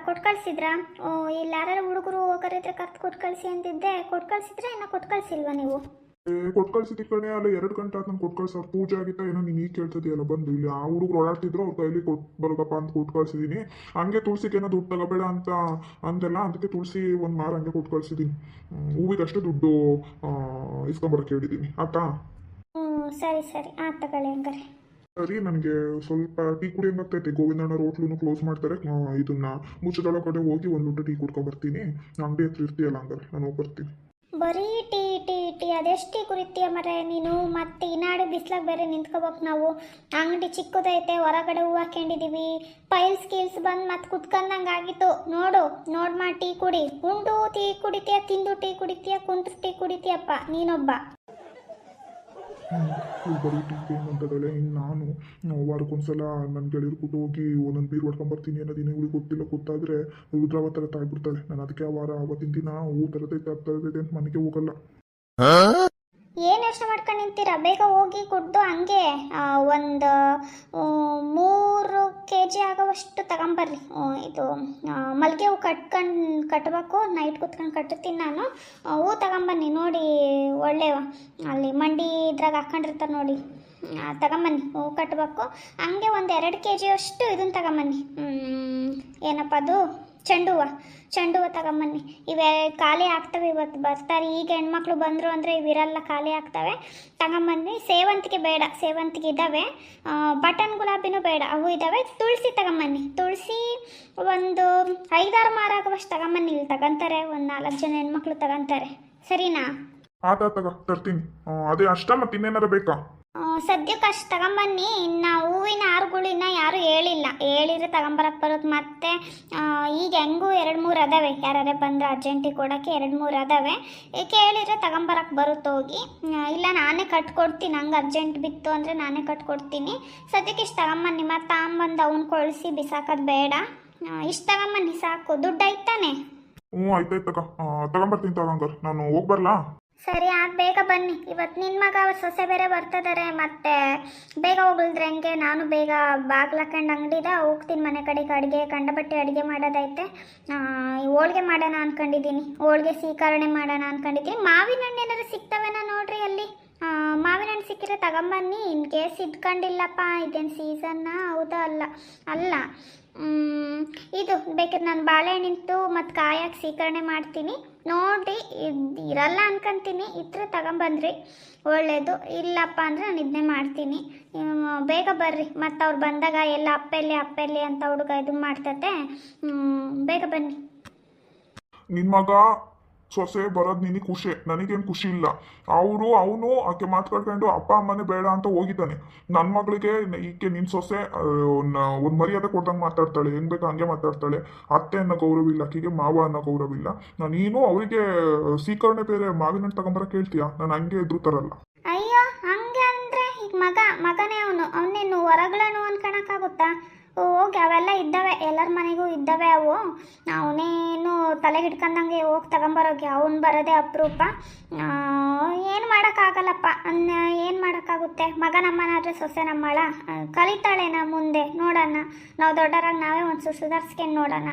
ಕೊಟ್ಟು ಕಳ್ಸಿದ್ರಾ? ಓ, ಇಲ್ಲಿ ಯಾರು ಹುಡುಗರು ಕರೆದ್ರೆ ಕರ್ದು ಕೊಟ್ಟು ಕಳಿಸಿ ಅಂತಿದ್ದೆ. ಕೊಟ್ಟು ಕಳ್ಸಿದ್ರಾ ಇನ್ನು ಕೊಟ್ಟು ಕಳ್ಸಿಲ್ವಾ ನೀವು? ಕೊಟ್ಟು ಕಳ್ಸಿದ್ದಿ ಕಣೆ. ಅಲ್ಲ 2 ಗಂಟೆ ಆದ್ ನಂಗೆ ಕೊಟ್ಟು ಕಳ್ಸ ಪೂಜೆ ಆಗಿತ್ತಾ ಏನೋ ನೀನು ಈಗ ಕೇಳ್ತಿದೆಯಲ್ಲ ಬಂದು ಇಲ್ಲಿ ಆ ಹುಡುಗರು ಓಡಾಡ್ತಿದ್ರು ಅವ್ರ ಕೈಲಿ ಕೊಟ್ಟು ಬರೋದಪ್ಪ ಅಂತ ಕೊಟ್ಟು ಕಳ್ಸಿದೀನಿ. ಹಂಗೆ ತುಳಸಿಗೇನೋ ದುಡ್ಡು ತಗೋಬೇಡ ಅಂತ ಅಂತೆಲ್ಲ ಅದಕ್ಕೆ ತುಳಸಿ ಒಂದು ಮಾರು ಹಂಗೆ ಕೊಟ್ಟು ಕಳ್ಸಿದೀನಿ. ಹೂವಿಗಷ್ಟು ದುಡ್ಡು ಇಸ್ಕೊಂಬರಕ್ಕೆ ಹೇಳಿದ್ದೀನಿ ಆತಾ. ಹ್ಞೂ, ಸರಿ ಸರಿ, ಆಯ್ತು ತಗೊಳ್ಳಿ ಹಂಗಾರೆ. ಸರಿ, ನನಗೆ ಸ್ವಲ್ಪ ಟೀ ಕುಡಿಯಂಗಾಗ್ತೈತೆ. ಗೋವಿಂದಣ್ಣ ಹೋಟ್ಲೂ ಕ್ಲೋಸ್ ಮಾಡ್ತಾರೆ. ಇದನ್ನ ಮುಚ್ಚದೊಳ ಕಡೆ ಹೋಗಿ ಒಂದು ಲೋಟ ಟೀ ಕುಡ್ಕೊಂಬರ್ತೀನಿ. ಅಂಗಡಿ ಹತ್ರ ಇರ್ತೀಯಲ್ಲ ಹಂಗಾರೆ ನಾನು ಹೋಗಿ ಬರ್ತೀನಿ. ಬರೀ ಟೀ ಟೀ ಟೀ ಅದೆಷ್ಟು ಟೀ ಕುಡಿತೀಯ ಮರೆ ನೀನು? ಮತ್ತೆ ಇನ್ನಾಡು ಬಿಸ್ಲಾಗ ಬೇರೆ ನಿಂತ್ಕೋಬೇಕು ನಾವು. ಅಂಗಡಿ ಚಿಕ್ಕದೈತೆ, ಹೊರಗಡೆ ಹೂವು ಹಾಕೊಂಡಿದೀವಿ, ಪೈಲ್ಸ್ ಕೀಲ್ಸ್ ಬಂದು ಮತ್ತೆ ಕುತ್ಕೊಂಡಂಗೆ ಆಗಿತ್ತು. ನೋಡು ಮಾ ಟೀ ಕುಡಿ. ಉಂಡು ಟೀ ಕುಡಿತೀಯ, ತಿಂದು ಟೀ ಕುಡಿತೀಯ, ಕುಂತು ಟೀ ಕುಡಿತೀಯಪ್ಪ ನೀನೊಬ್ಬ. ಬರೀ ಟೀ ಅಂತದಳೆ. ಇನ್ನು ನಾನು ವಾರಕ್ಕೊಂದ್ಸಲ ನನ್ನ ಗೆಳೆಯರು ಕೂಟ ಹೋಗಿ ಒಂದೊಂದು ಬೀರ್ ಹೊಡ್ಕೊಂಬರ್ತೀನಿ ಅನ್ನೋದಿನ ಇವಳಿಗೆ ಗೊತ್ತಿಲ್ಲ. ಗೊತ್ತಾದರೆ ರುದ್ರಾವ ಥರ ತಾಳ್ಬಿಡ್ತಾಳೆ. ನಾನು ಅದಕ್ಕೆ ಆ ವಾರ ಅವತ್ತಿನ ದಿನ ಹೂ ತರದೈತೆ ಅದು ತರದೈತೆ ಅಂತ ಮನೆಗೆ ಹೋಗಲ್ಲ. ಏನು ಯೋಚನೆ ಮಾಡ್ಕೊಂಡು ನಿಂತೀರಾ? ಬೇಗ ಹೋಗಿ ಕುಡ್ದು ಹಂಗೆ ಒಂದು 3 kg ಆಗೋವಷ್ಟು ತಗೊಂಬರ್ರಿ. ಇದು ಮಲ್ಲಿಗೆ ಹೂ ಕಟ್ಟಬೇಕು. ನೈಟ್ ಕುತ್ಕೊಂಡು ಕಟ್ಟುತ್ತೀನಿ ನಾನು. ಹೂ ತಗೊಂಬನ್ನಿ. ನೋಡಿ ಒಳ್ಳೆ ಅಲ್ಲಿ ಮಂಡಿ ಇದ್ರಾಗ ಹಾಕೊಂಡಿರ್ತಾರೆ ನೋಡಿ, ತಗೊಂಬನ್ನಿ. ಹೂ ಕಟ್ಟಬೇಕು. ಹಂಗೆ ಒಂದು 2 kg ಅಷ್ಟು ಇದನ್ನು ತಗೊಂಬನ್ನಿ. ಏನಪ್ಪ ಅದು, ಚೆಂಡು ಹೂವು ತಗೊಂಬನ್ನಿ. ಇವೇ ಖಾಲಿ ಆಗ್ತವೆ, ಇವತ್ತು ಬರ್ತಾರೆ. ಈಗ ಹೆಣ್ಮಕ್ಳು ಬಂದರು ಅಂದರೆ ಇವಿರಲ್ಲ, ಖಾಲಿ ಆಗ್ತವೆ. ತಗೊಂಬನ್ನಿ. ಸೇವಂತಿಗೆ ಬೇಡ, ಸೇವಂತಿಗೆ ಇದ್ದಾವೆ. ಬಟನ್ ಗುಲಾಬಿನೂ ಬೇಡ, ಅವು ಇದ್ದಾವೆ. ತುಳಸಿ ತಗೊಂಬನ್ನಿ. ತುಳಸಿ ಒಂದು 5-6 ಮಾರಾಗುವಷ್ಟು ತಗೊಂಬನ್ನಿ. ಇಲ್ಲಿ ತಗೊಂತಾರೆ, ಒಂದು 4 ಜನ ಹೆಣ್ಮಕ್ಳು ತಗೊಂತಾರೆ. ಸರಿನಾ? ತಗ ತರ್ತೀನಿ. ಅದೇ ಅಷ್ಟ ಮತ್ತೆ ಇನ್ನೇನಾರ ಬೇಕಾ? ಸದ್ಯಕ್ಕೆ ಅಷ್ಟು ತಗೊಂಬನ್ನಿ. ಇನ್ನು ಹೂವಿನ ಹಾರಗಳು ಇನ್ನೂ ಯಾರೂ ಹೇಳಿದ್ರೆ ತಗೊಂಬರಕ್ಕೆ ಬರುತ್ತೆ. ಮತ್ತೆ ಈಗ ಹೆಂಗೂ 2-3 ಅದಾವೆ. ಯಾರೇ ಬಂದರೆ ಅರ್ಜೆಂಟಿಗೆ ಕೊಡೋಕ್ಕೆ 2-3 ಅದಾವೆ. ಕೇಳಿದರೆ ತಗೊಂಬರಕ್ಕೆ ಬರುತ್ತೆ. ಹೋಗಿ ಇಲ್ಲ ನಾನೇ ಕಟ್ಕೊಡ್ತೀನಿ. ಹಂಗೆ ಅರ್ಜೆಂಟ್ ಬಿತ್ತು ಅಂದರೆ ನಾನೇ ಕಟ್ಕೊಡ್ತೀನಿ. ಸದ್ಯಕ್ಕೆ ಇಷ್ಟು ತಗೊಂಬನ್ನಿ. ಮತ್ತು ತಗೊಂಬಂದು ಅವ್ನು ಕೊಳಿಸಿ ಬಿಸಾಕೋದು ಬೇಡ. ಇಷ್ಟು ತಗೊಂಬನ್ನಿ ಸಾಕು. ದುಡ್ಡು ಐತಾನೆ? ಆಯ್ತಾಯ್ತು ತಗ, ತಗೊಂಬರ್ತೀನಿ ತಗೊಂಗಾರ. ನಾನು ಹೋಗಿ ಬರಲಾ? ಸರಿ, ಆಗ ಬೇಗ ಬನ್ನಿ. ಇವತ್ತು ನಿನ್ನ ಮಗ ಅವ್ರ ಸೊಸೆ ಬೇರೆ ಬರ್ತಿದ್ದಾರೆ. ಮತ್ತೆ ಬೇಗ ಹೋಗಲ್ದ್ರೆ ಹೆಂಗೆ? ನಾನು ಬೇಗ ಬಾಗ್ಲಾಕಂಡು ಅಂಗಡಿದ ಹೋಗ್ತೀನಿ ಮನೆ ಕಡೆಗೆ. ಅಡುಗೆ ಕಂಡಬಟ್ಟೆ ಅಡುಗೆ ಮಾಡೋದೈತೆ. ಹೋಳಿಗೆ ಮಾಡೋಣ ಅಂದ್ಕೊಂಡಿದ್ದೀನಿ. ಹೋಳಿಗೆ ಸೀಕರಣೆ ಮಾಡೋಣ ಅಂದ್ಕೊಂಡಿದ್ದೀನಿ. ಮಾವಿನ ಹಣ್ಣು ಏನಾದ್ರು ಸಿಗ್ತವೇನೋ ನೋಡ್ರಿ ಅಲ್ಲಿ. ಮಾವಿನ ಹಣ್ಣು ಸಿಕ್ಕಿದ್ರೆ ತಗೊಂಬನ್ನಿ. ಇನ್ ಕೇಸ್ ಇಟ್ಕೊಂಡಿಲ್ಲಪ್ಪ, ಇದೇನು ಸೀಸನ್ನ ಹೌದಾ? ಅಲ್ಲ ಇದು ಬೇಕಾದ್ರೆ ನಾನು ಬಾಳೆಹಣ್ಣಿಂತು ಮತ್ತು ಕಾಯಾಗಿ ಸೀಕರಣೆ ಮಾಡ್ತೀನಿ. ನೋಡಿ ಇರಲ್ಲ ಅನ್ಕೊಂತೀನಿ. ಇದ್ರೆ ತಗೊಂಬಂದ್ರಿ ಒಳ್ಳೆಯದು. ಇಲ್ಲಪ್ಪ ಅಂದರೆ ನಾನು ಇದನ್ನೇ ಮಾಡ್ತೀನಿ. ಬೇಗ ಬರ್ರಿ. ಮತ್ತು ಅವ್ರು ಬಂದಾಗ ಎಲ್ಲ ಅಪ್ಪೆಲ್ಲಿ ಅಂತ ಹುಡುಗ ಇದು ಮಾಡ್ತತೆ. ಬೇಗ ಬನ್ನಿ. ನಿನ್ನ ಮಗ ಸೊಸೆ ಬರೋದು ನಿನಗೆ ಖುಷಿ, ನನಗೇನು ಖುಷಿ ಇಲ್ಲ. ಅವನು ಆಕೆ ಮಾತಾಡ್ಕೊಂಡು ಅಪ್ಪ ಅಮ್ಮನೇ ಬೇಡ ಅಂತ ಹೋಗಿದ್ದಾನೆ. ನನ್ನ ಮಗಳಿಗೆ ಈಕೆ ನಿನ್ನ ಸೊಸೆ ಒಂದು ಮರ್ಯಾದೆ ಕೊಡ್ದಂಗೆ ಮಾತಾಡ್ತಾಳೆ. ಹೆಂಗೆ ಬೇಕು ಹಂಗೆ ಮಾತಾಡ್ತಾಳೆ. ಅತ್ತೆ ಅನ್ನೋ ಗೌರವ ಇಲ್ಲ ಆಕೆಗೆ, ಮಾವ ಅನ್ನೋ ಗೌರವ ಇಲ್ಲ. ನೀನು ಅವರಿಗೆ ಸೀಕರಣೆ ಬೇರೆ ಮಾವಿನ ಹಣ್ಣು ತಗೊಂಬರಕ್ಕೆ ಹೇಳ್ತೀಯಾ? ನಾನು ಹಂಗೆ ಎದುರು ತರಲ್ಲ. ಅಯ್ಯೋ, ಹಂಗೆ ಅಂದರೆ ಈಗ ಮಗನೇ ಅವನೇನು ಹೊರಗಳನು ಅನ್ಕೊಳಕ್ಕಾಗುತ್ತಾ? ಹೋಗಿ ಅವೆಲ್ಲ ಇದ್ದಾವೆ, ಎಲ್ಲರ ಮನೆಗೂ ಇದ್ದಾವೆ ಅವು. ಅವನೇನು ತಲೆಗೆ ಹಿಡ್ಕೊಂಡಂಗೆ ಹೋಗಿ ತಗೊಂಬರೋಗಿ. ಅವನು ಬರೋದೇ ಅಪರೂಪ. ಏನು ಮಾಡೋಕ್ಕಾಗಲ್ಲಪ್ಪ. ಏನು ಮಾಡೋಕ್ಕಾಗುತ್ತೆ? ಮಗ ನಮ್ಮನಾದರೆ ಸೊಸೆ ನಮ್ಮಳ ಕಲಿತಾಳೇನ ಮುಂದೆ ನೋಡೋಣ. ನಾವು ದೊಡ್ಡರಾಗಿ ನಾವೇ ಒಂದು ಸುಧಾರಿಸ್ಕೊಂಡು ನೋಡೋಣ.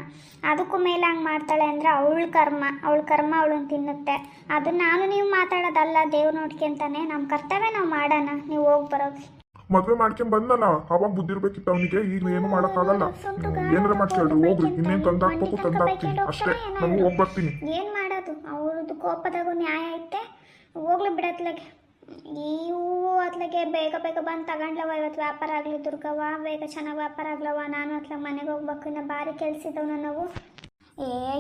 ಅದಕ್ಕೂ ಮೇಲೆ ಹಂಗೆ ಮಾಡ್ತಾಳೆ ಅಂದರೆ ಅವಳ ಕರ್ಮ ಅವಳನ್ನು ತಿನ್ನುತ್ತೆ. ಅದು ನಾನು ನೀವು ಮಾತಾಡೋದಲ್ಲ, ದೇವ್ರು ನೋಡ್ಕೊಂತಾನೆ. ನಮ್ಮ ಕರ್ತವ್ಯ ನಾವು ಮಾಡೋಣ. ನೀವು ಹೋಗಿ ಬರೋಗಿ. ಮದ್ವೆ ಮಾಡ್ಕೊಂಡ್ ಬಂದಲ್ಲ, ಅವಾಗ ಬುದ್ಧಿ ಇರ್ಬೇಕಿತ್ತು ಅವನಿಗೆ. ಈಗ ಏನು ಮಾಡೋಕ್ಕಾಗಲ್ಲ. ಏನಾರ ಮಾಡ್ಕೊಳ್ರಿ, ಹೋಗ್ರಿ. ಇನ್ನೇನು ತಂದಾಕ್ಬೇಕು ತಂದಾಕ್ತೀನಿ ಅಷ್ಟೇ. ನಾನು ಹೋಗಿ ಬರ್ತೀನಿ. ಏನು ಮಾಡೋದು? ಅವ್ರದ್ದು ಕೋಪದಾಗೂ ನ್ಯಾಯ ಐತೆ. ಹೋಗ್ಲಿ ಬಿಡತ್ಲಾಗೆ. ಈ ಹೂವು ಅತ್ಲಾಗೆ ಬೇಗ ಬಂದು ತಗೊಂಡ್ಲವ. ಇವತ್ತು ವ್ಯಾಪಾರ ಆಗಲಿ ದುರ್ಗವ್ವ, ಬೇಗ ಚೆನ್ನಾಗಿ ವ್ಯಾಪಾರ ಆಗ್ಲವ. ನಾನು ಅತ್ಲಾಗ ಮನೆಗೆ ಹೋಗ್ಬೇಕು. ಇನ್ನು ಭಾರಿ ಕೆಲ್ಸಿದವು ನಾವು.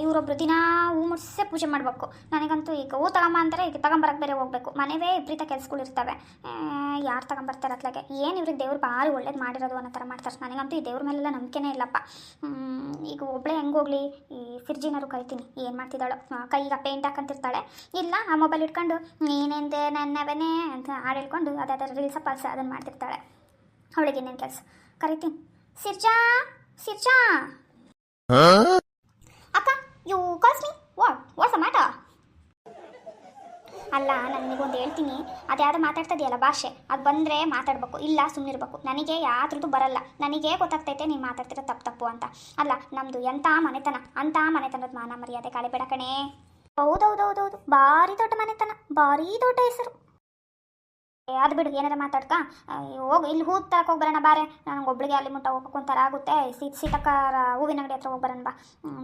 ಇವರೊಬ್ರು ದಿನ ಹೂ ಮುಡ್ಸೇ ಪೂಜೆ ಮಾಡಬೇಕು. ನನಗಂತೂ ಈಗ ಹೂ ತಗೊಂಬ ಅಂತಾರೆ, ಈಗ ತಗೊಂಬರಕ್ಕೆ ಬೇರೆ ಹೋಗಬೇಕು. ಮನೆವೇ ವಿಪರೀತ ಕೆಲಸಗಳು ಇರ್ತವೆ. ಯಾರು ತಗೊಂಬರ್ತಾರೆ ಅತ್ಲಾಗೆ? ಏನು ಇವ್ರಿಗೆ ದೇವ್ರು ಭಾರಿ ಒಳ್ಳೇದು ಮಾಡಿರೋದು ಅನ್ನೋ ಥರ ಮಾಡ್ತಾರೆ. ನನಗಂತೂ ಈ ದೇವ್ರ ಮೇಲೆಲ್ಲ ನಂಬಿಕೆನೇ ಇಲ್ಲಪ್ಪ. ಈಗ ಒಬ್ಬಳೇ ಹೆಂಗೆ ಹೋಗ್ಲಿ? ಈ ಸಿರ್ಜಿನಾರು ಕರಿತೀನಿ. ಏನು ಮಾಡ್ತಿದ್ದಾಳೋ? ಕೈಗೆ ಪೇಂಟ್ ಹಾಕಂತಿರ್ತಾಳೆ. ಇಲ್ಲ ಆ ಮೊಬೈಲ್ ಇಟ್ಕೊಂಡು ನೀನೆಂದೆ ನನ್ನವನೇ ಅಂತ ಹಾಡು ಹೇಳ್ಕೊಂಡು ಅದಾದ ರೀಲ್ಸ ಪಾಲ್ಸ ಅದನ್ನು ಮಾಡ್ತಿರ್ತಾಳೆ. ಅವಳಿಗೆ ಇನ್ನೇನು ಕೆಲಸ? ಕರಿತೀನಿ. ಸಿರ್ಜಾ ಅಕ್ಕ, you calls me? What's the matter? ಅಲ್ಲ ನಾನು ನಿನಗೊಂದು ಹೇಳ್ತೀನಿ, ಅದು ಯಾವುದೋ ಮಾತಾಡ್ತದೆಯಲ್ಲ ಭಾಷೆ, ಅದು ಬಂದರೆ ಮಾತಾಡ್ಬೇಕು, ಇಲ್ಲ ಸುಮ್ಮನಿರ್ಬೇಕು. ನನಗೆ ಯಾವ್ದ್ರದ್ದು ಬರಲ್ಲ, ನನಗೆ ಗೊತ್ತಾಗ್ತೈತೆ ನೀನು ಮಾತಾಡ್ತಿರೋ ತಪ್ಪು ಅಂತ. ಅಲ್ಲ ನಮ್ಮದು ಎಂಥ ಮನೆತನ, ಅಂಥ ಮನೆತನದ ಮಾನ ಮರ್ಯಾದೆ ಕಾಳೆಬೇಡ ಕಣೇ. ಹೌದೌದೌದೌದು, ಭಾರಿ ದೊಡ್ಡ ಮನೆತನ, ಭಾರಿ ದೊಡ್ಡ ಹೆಸರು. ಅದು ಬಿಡು, ಏನಾರ ಮಾತಾಡ್ಕ. ಹೋಗಿ ಇಲ್ಲಿ ಹೂ ತರಕ್ಕೆ ಹೋಗಿ ಬರೋಣ ಬಾರೆ, ನನಗೆ ಒಬ್ಳಿಗೆ ಅಲ್ಲಿ ಮುಟ್ಟ ಹೋಗ್ಕೊಂತಾರ ಆಗುತ್ತೆ. ಸೀತಕ್ಕಾರ ಹೂವಿನ ಅಂಗಡಿ ಹತ್ರ ಹೋಗಿ ಬರೋಣ ಬಾ.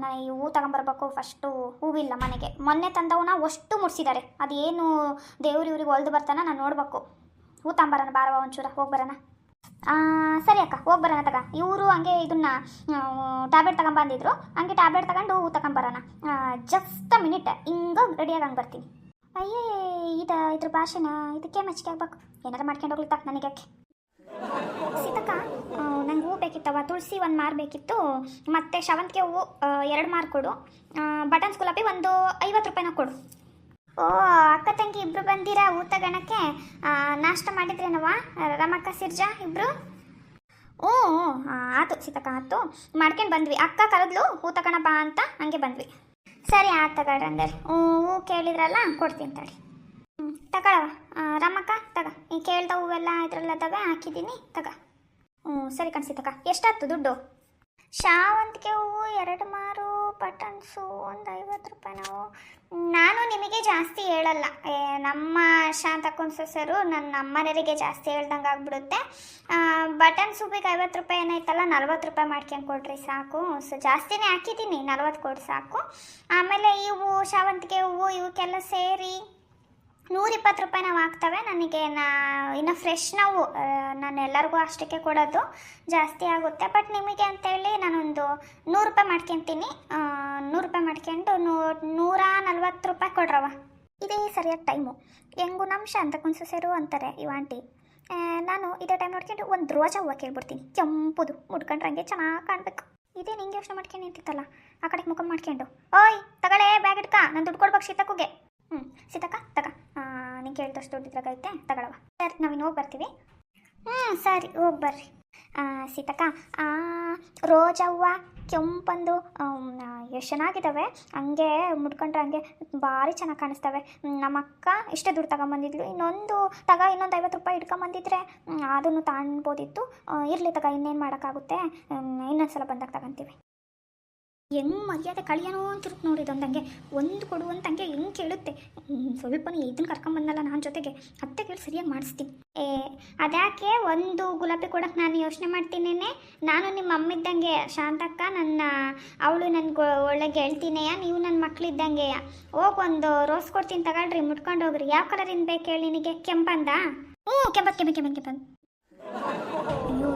ನಾನು ಈ ಹೂ ತಗೊಂಬರ್ಬೇಕು. ಫಸ್ಟು ಹೂವಿಲ್ಲ ಮನೆಗೆ, ಮೊನ್ನೆ ತಂದವನ್ನ ಅಷ್ಟು ಮುಡಿಸಿದ್ದಾರೆ. ಅದೇನು ದೇವ್ರು ಇವ್ರಿಗೆ ಹೊಲ್ದು ಬರ್ತಾನ, ನಾನು ನೋಡ್ಬೇಕು. ಹೂ ತಗೊಂಬರೋಣ ಬಾರವ ಒಂಚೂರ, ಹೋಗಿ ಬರೋಣ. ಸರಿ ಅಕ್ಕ, ಹೋಗಿ ಬರೋಣ ತಗ. ಇವರು ಹಂಗೆ ಇದನ್ನ ಟ್ಯಾಬ್ಲೆಟ್ ತಗೊಂಬಂದಿದ್ರು, ಹಂಗೆ ಟ್ಯಾಬ್ಲೆಟ್ ತಗೊಂಡು ಹೂ ತಗೊಂಬರೋಣ. ಜಸ್ಟ್ ಮಿನಿಟ್ ಹಿಂಗೆ ರೆಡಿಯಾಗಿ ಹಂಗೆ ಬರ್ತೀನಿ. ಅಯ್ಯೇ ಇದ್ರ ಭಾಷೆನ ಇದಕ್ಕೆ ಮೆಚ್ಚಿಗೆ ಆಗ್ಬೇಕು. ಏನಾರು ಮಾಡ್ಕೊಂಡು ಹೋಗ್ಲಿತ್ತ ನನಗೆ ಯಾಕೆ. ಸೀತಕ್ಕ, ನಂಗೆ ಹೂ ಬೇಕಿತ್ತವ. ತುಳಸಿ ಒಂದು ಮಾರು ಬೇಕಿತ್ತು, ಮತ್ತು ಶಾವಂತಿಗೆ ಹೂವು 2 ಮಾರು ಕೊಡು. ಬಟನ್ಸ್ ಗುಲಾಬಿ ಒಂದು 50 ರೂಪಾಯಿನ ಕೊಡು. ಓ, ಅಕ್ಕ ತಂಗಿ ಇಬ್ಬರು ಬಂದಿರಾ ಹೂ ತಗೋಣಕ್ಕೆ? ನಾಷ್ಟ ಮಾಡಿದ್ರೇನವ ರಮಕ್ಕ ಸಿರ್ಜಾ ಇಬ್ಬರು? ಹ್ಞೂ ಆಯ್ತು ಸೀತಕ್ಕ, ಆಯ್ತು ಮಾಡ್ಕೊಂಡು ಬಂದ್ವಿ. ಅಕ್ಕ ಕರೆದ್ಲು ಹೂ ತಗೋಣ ಬಾ ಅಂತ, ಹಂಗೆ ಬಂದ್ವಿ. ಸರಿ ಆಯ್ತು ತಗೊಳ್ರಿ ಹಂಗಾರೆ. ಹೂ ಕೇಳಿದ್ರಲ್ಲ, ಕೊಡ್ತೀನಿ ತಡಿ. ತಗೊಳವ ರಮಕ್ಕ, ತಗ. ಈ ಕೇಳ್ದ ಹೂವೆಲ್ಲ ಇದ್ರೆಲ್ಲ ತಗ ಹಾಕಿದ್ದೀನಿ, ತಗ. ಸರಿ ಕಣ್ಸಿತಕ್ಕ. ಎಷ್ಟಾಯ್ತು ದುಡ್ಡು? ಶಾವಂತಿಗೆ ಹೂವು 2 ಮಾರು, ಬಟನ್ಸು ಒಂದು 50 ರೂಪಾಯಿ. ನಾನು ನಿಮಗೆ ಜಾಸ್ತಿ ಹೇಳಲ್ಲ, ನಮ್ಮ ಶಾಂತಕ್ಕನ ಸೊಸೆರು ನನ್ನ ಅಮ್ಮನರಿಗೆ ಜಾಸ್ತಿ ಹೇಳ್ದಂಗೆ ಆಗ್ಬಿಡುತ್ತೆ. ಬಟನ್ಸ್ ಹೂವಿಗೆ 50 ರೂಪಾಯಿ ಏನಾಯ್ತಲ್ಲ, 40 ರೂಪಾಯಿ ಮಾಡ್ಕೊಂಡು ಕೊಡ್ರಿ ಸಾಕು. ಜಾಸ್ತಿನೇ ಹಾಕಿದ್ದೀನಿ, 40 ಕೊಡಿ ಸಾಕು. ಆಮೇಲೆ ಇವು ಶಾವಂತಿಗೆ ಹೂವು ಇವಕ್ಕೆಲ್ಲ ಸೇರಿ 120 ರೂಪಾಯಿ ನಾವು ಹಾಕ್ತವೆ. ನನಗೆ ಇನ್ನು ಫ್ರೆಶ್ ನಾವು ನಾನು ಎಲ್ಲರಿಗೂ ಅಷ್ಟಕ್ಕೆ ಕೊಡೋದು, ಜಾಸ್ತಿ ಆಗುತ್ತೆ. ಬಟ್ ನಿಮಗೆ ಅಂತೇಳಿ ನಾನೊಂದು 100 ರೂಪಾಯಿ ಮಾಡ್ಕೊತೀನಿ. 100 ರೂಪಾಯಿ ಮಾಡ್ಕೊಂಡು 140 ರೂಪಾಯಿ ಕೊಡ್ರವ. ಇದೇ ಸರಿಯಾದ ಟೈಮು. ಹೆಂಗೂ ನಮ್ಮ ಶಾಂತಕ್ಕನ ಸೊಸೆರು ಅಂತಾರೆ ಇವ ಆಂಟಿ. ನಾನು ಇದೇ ಟೈಮ್ ನೋಡ್ಕೊಂಡು ಒಂದು ರೋಜಾ ಹೂವು ಕೇಳ್ಬಿಡ್ತೀನಿ, ಕೆಂಪುದು, ಮುಡ್ಕೊಂಡ್ರೆ ಹಂಗೆ ಚೆನ್ನಾಗಿ ಕಾಣಬೇಕು. ಇದೇ ನಿಂಗೆ ಯೋಚನೆ ಮಾಡ್ಕೊಂಡು ನಿಂತಿತ್ತಲ್ಲ, ಆ ಕಡೆಗೆ ಮುಖ ಮಾಡ್ಕೊಂಡು. ಓಯ್ ತಗೊಳ್ಳೆ ಬ್ಯಾಗ್ ಇಟ್ಕ, ನಾನು ದುಡ್ಡು ಕೊಡ್ಬೇಕು ಸೀತಕ್ಕಗೆ. ಸೀತಕ್ಕ ತಗ, ನೀನು ಕೇಳಿದಷ್ಟು ದುಡ್ಡಿದ್ರಾಗೈತೆ, ತಗೊಳವ. ಸರಿ ನಾವಿನ್ನು ಹೋಗಿ ಬರ್ತೀವಿ. ಸರಿ ಹೋಗಿ ಬರ್ರಿ. ಸೀತಕ್ಕ, ರೋಜಾ ಹೂವು ಕೆಂಪಂದು ಎಷ್ಟು ಚೆನ್ನಾಗಿದ್ದಾವೆ, ಹಂಗೆ ಮುಡ್ಕೊಂಡ್ರೆ ಹಂಗೆ ಭಾರಿ ಚೆನ್ನಾಗಿ ಕಾಣಿಸ್ತವೆ. ನಮ್ಮ ಅಕ್ಕ ಇಷ್ಟೇ ದುಡ್ಡು ತಗೊಂಬಂದಿದ್ಲು. ಇನ್ನೊಂದು 50 ರೂಪಾಯಿ ಇಟ್ಕೊಂಬಂದಿದ್ರೆ ಅದನ್ನು ತಗೊಳ್ಬೋದಿತ್ತು. ಇರಲಿ ತಗ, ಇನ್ನೇನು ಮಾಡೋಕ್ಕಾಗುತ್ತೆ, ಇನ್ನೊಂದ್ಸಲ ಬಂದಾಗ ತಗೊಂತೀವಿ. ಹೆಂಗೆ ಮರ್ಯಾದೆ ಕಳಿಯೋನೋ ಅಂತಿರುತ್ತೆ ನೋಡಿ ಇದೊಂದಂಗೆ. ಒಂದು ಕೊಡುವಂತಂಗೆ ಹೆಂಗೆ ಕೇಳುತ್ತೆ. ಸ್ವಲ್ಪನೇ ಇದನ್ನು ಕರ್ಕೊಂಬಂದಲ್ಲ ನಾನು ಜೊತೆಗೆ, ಅತ್ತೆ ಕೇಳಿ ಸರಿಯಾಗಿ ಮಾಡಿಸ್ತೀನಿ. ಅದ್ಯಾಕೆ ಒಂದು ಗುಲಾಬಿ ಕೊಡೋಕೆ ನಾನು ಯೋಚನೆ ಮಾಡ್ತೀನೇನೆ. ನಾನು ನಿಮ್ಮ ಅಮ್ಮಿದ್ದಂಗೆ ಶಾಂತಕ್ಕ, ಅವಳು ನನಗೆ ಒಳ್ಳೆ ಗೆಳ್ತಿನೆಯ, ನೀವು ನನ್ನ ಮಕ್ಕಳಿದ್ದಂಗೆಯ. ಹೋಗಿ ಒಂದು ರೋಸ್ ಕೊಡ್ತೀನಿ ತಗೊಳ್ರಿ, ಮುಟ್ಕೊಂಡು ಹೋಗ್ರಿ. ಯಾವ ಕಲರಿಂದ ಬೇಕು ಹೇಳಿ ನಿನಗೆ? ಕೆಂಪಂದ? ಕೆಂಪಂದು. ಅಯ್ಯೋ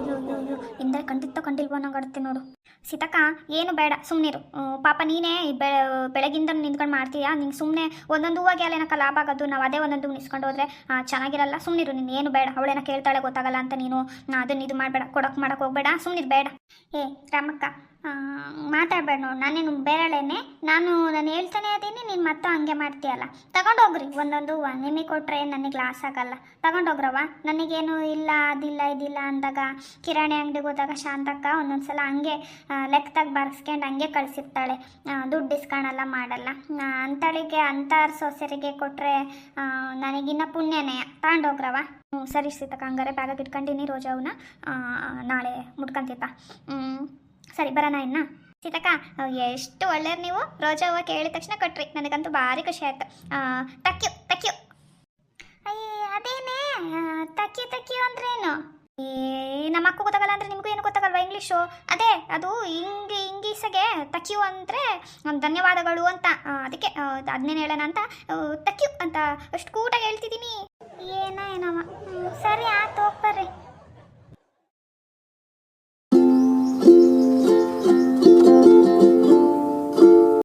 ಇಂದರೆ ಕಂಡಿಲ್ವೋ ನಂಗೆ ನೋಡು. ಸೀತಕ್ಕ ಏನು ಬೇಡ, ಸುಮ್ಮನಿರು. ಪಾಪ ನೀನೇ ಬೆಳಗಿಂದ ನಿಂತ್ಕೊಂಡು ಮಾಡ್ತೀಯಾ, ನಿಂಗೆ ಸುಮ್ಮನೆ ಒಂದೊಂದು ಹೂವಾಗಿ ಅಲ್ಲೇನಕ್ಕ ಲಾಭ ಆಗೋದು. ನಾವು ಅದೇ ಒಂದೊಂದು ನಿಲ್ಸ್ಕೊಂಡು ಹೋದ್ರೆ ಚೆನ್ನಾಗಿರಲ್ಲ. ಸುಮ್ಮನಿರು, ನೀನು ಏನು ಬೇಡ. ಅವಳೇನ ಕೇಳ್ತಾಳೆ ಗೊತ್ತಾಗಲ್ಲ ಅಂತ ನೀನು ಅದನ್ನ ಇದು ಮಾಡಬೇಡ, ಮಾಡೋಕ್ಕೆ ಹೋಗ್ಬೇಡ, ಸುಮ್ಮನಿರು ಬೇಡ. ರಾಮಕ್ಕ ಮಾತಾಡಬೇಡ ನೋಡು, ನಾನೇನು ಬೇರೆಳೇನೆ. ನಾನು ಹೇಳ್ತಾನೆ ಅದೀನಿ, ನೀನು ಮತ್ತೆ ಹಂಗೆ ಮಾಡ್ತೀಯಲ್ಲ. ತಗೊಂಡೋಗ್ರಿ ಒಂದೊಂದು ಹೂವು. ನಿಮಗೆ ಕೊಟ್ಟರೆ ನನಗೆ ಲಾಸ್ ಆಗಲ್ಲ, ತಗೊಂಡೋಗ್ರವ. ನನಗೇನು ಇಲ್ಲ ಅದಿಲ್ಲ ಇದಿಲ್ಲ ಅಂದಾಗ ಕಿರಾಣಿ ಅಂಗಡಿಗೆ ಹೋದಾಗ ಶಾಂತಕ್ಕ ಒಂದೊಂದ್ಸಲ ಹಂಗೆ ಲೆಕ್ಕದಾಗ ಬರ್ಸ್ಕೊಂಡು ಹಂಗೆ ಕಳಿಸಿರ್ತಾಳೆ, ದುಡ್ಡು ಇಸ್ಕೊಳಲ್ಲ ಮಾಡಲ್ಲ. ಅಂತಳಿಗೆ ಅಂಥವ್ರ ಸೊಸೆರಿಗೆ ಕೊಟ್ಟರೆ ನನಗಿನ್ನ ಪುಣ್ಯನೇ. ತಗೊಂಡೋಗ್ರವ. ಸರಿ ಸೀತಕ್ಕ, ಹಂಗಾರೆ ಬ್ಯಾಗಾಗಿ ಇಟ್ಕೊಂಡಿನಿ ರೋಜಾ ಹೂವನ್ನ, ನಾಳೆ ಮುಟ್ಕೊಂತೀತ. ಸರಿ ಬರೋಣ ಇನ್ನ. ಸೀತಕ್ಕ ಎಷ್ಟು ಒಳ್ಳೆಯರು ನೀವು. ರೋಜಾ ಹೂವು ಕೇಳಿದ ತಕ್ಷಣ ಕೊಟ್ರಿ, ನನಗಂತೂ ಭಾರಿ ಖುಷಿ ಆಯ್ತು. ತಕ್ಯು ಅದೇನೇ ತಕ್ಯು ಅಂದ್ರೇನು? ನಮ್ಮ ಅಕ್ಕ ಗೊತ್ತಾಗಲ್ಲ ಅಂದರೆ ನಿಮಗೂ ಏನು ಗೊತ್ತಾಗಲ್ವಾ ಇಂಗ್ಲೀಷು? ಅದೇ ಅದು ಇಂಗ್ಲೀಷಿಗೆ ತಕ್ಯು ಅಂದರೆ ಧನ್ಯವಾದಗಳು ಅಂತ, ಅದಕ್ಕೆ ಅದನ್ನೇನು ಹೇಳೋಣ ಅಂತ ತಕ್ಯು ಅಂತ ಅಷ್ಟು ಕೂಟಾಗಿ ಹೇಳ್ತಿದ್ದೀನಿ. ಏನವ. ಸರಿ ಆಯ್ತು, ಹೋಗ್ಬರ್ರಿ.